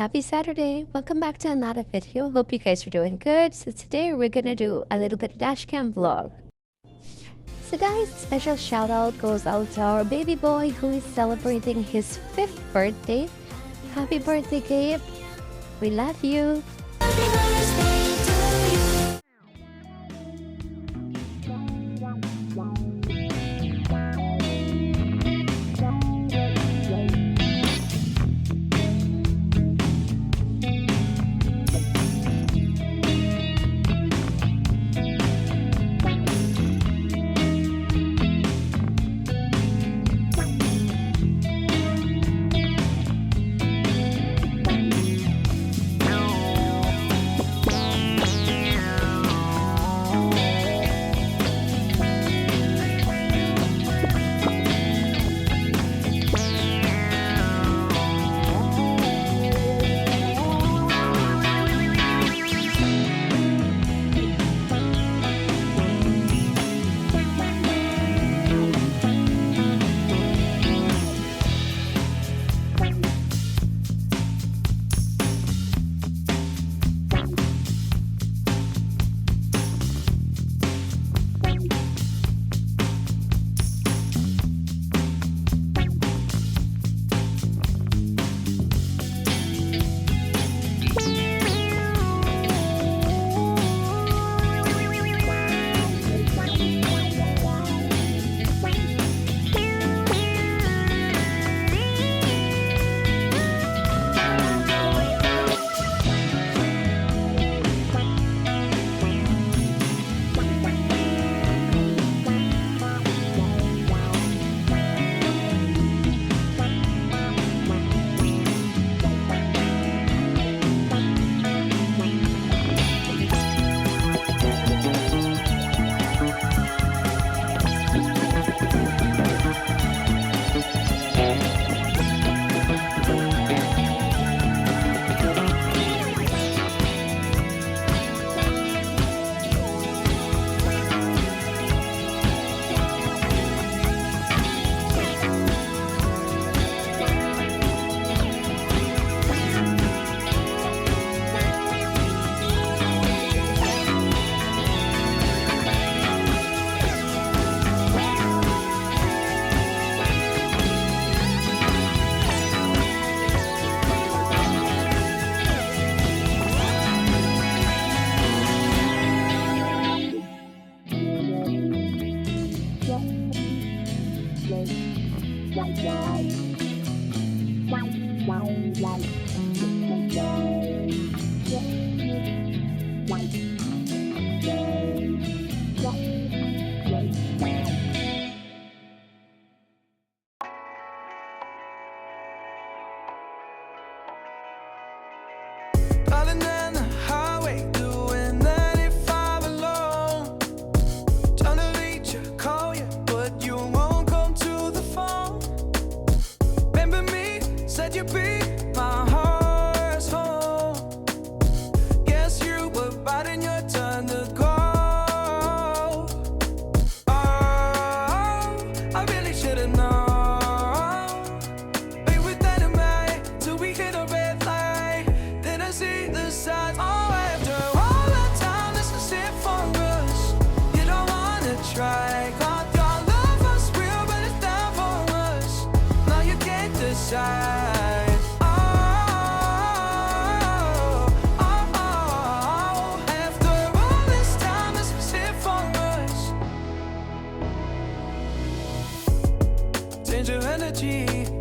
Happy Saturday! Welcome back to another video. Hope you guys are doing good. So today we're gonna do a little bit of dashcam vlog. So guys, special shout out goes out to our baby boy who is celebrating his 5th birthday. Happy birthday, Gabe! We love you!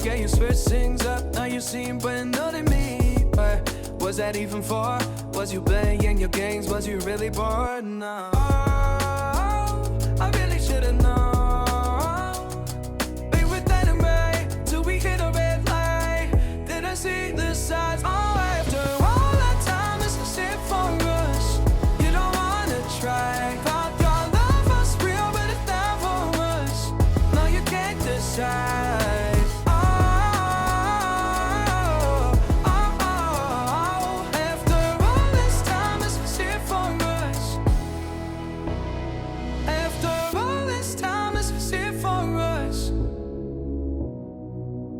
Yeah, you switch things up, now you seem brand new to me. But was that even for? Was you playing your games? Was you really bored? No. Oh, I really should've known. Be with that and right till we hit a red light. Then I see the signs. Oh, after all that time, this is it for us. You don't wanna try. Thought your love was real, but it's not for us. No, you can't decide.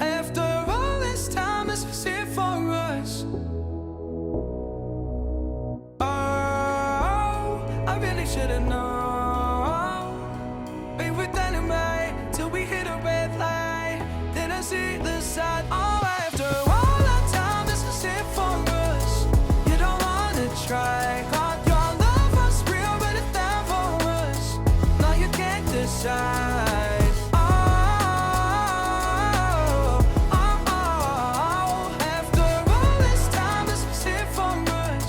After all this time, is it for us? red light, then I see the side. Oh, after all our time, this is it for us. You don't wanna try. God, your love was real, but it's down for us. No, you can't decide. Oh, oh, oh. After all this time, this is it for us.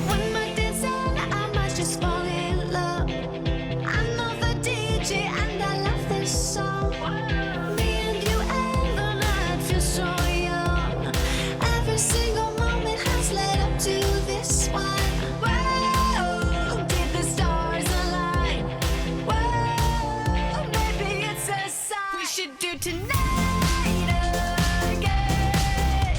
When my days end, I might just fall in love. I know the DJ and I love this song. Me and you and the night feels so young. Every single moment has led up to this one. Whoa, did the stars align? Whoa, maybe it's a sign. We should do tonight again.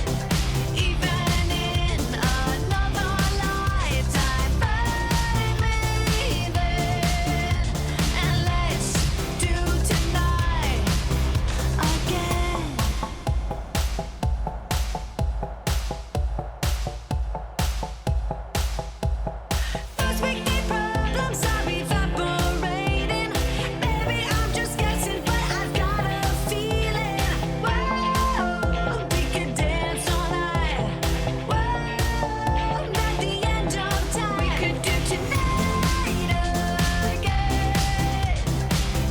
Even in another lifetime, find me then, and let's do tonight again. Those weekday problems are evaporating. Maybe I'm just guessing, but I've got a feeling. Whoa, we could dance all night. Whoa, at the end of time, we could do tonight again.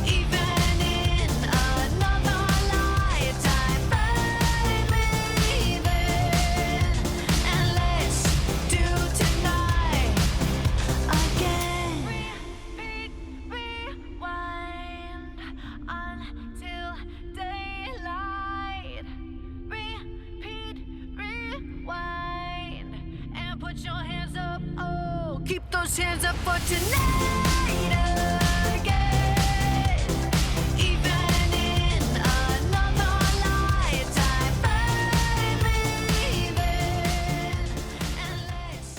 Even in another lifetime, find me then, and let's do tonight again. Repeat, rewind until daylight. Repeat, rewind, and put your hands up. Oh, keep those hands up for tonight again. Even in another lifetime, find me then, and let's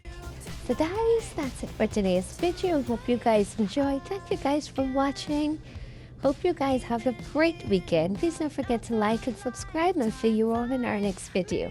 do tonight. So guys, that's it for today's video. Hope you guys enjoyed. Thank you guys for watching. Hope you guys have a great weekend. Please don't forget to like and subscribe, and I'll see you all in our next video.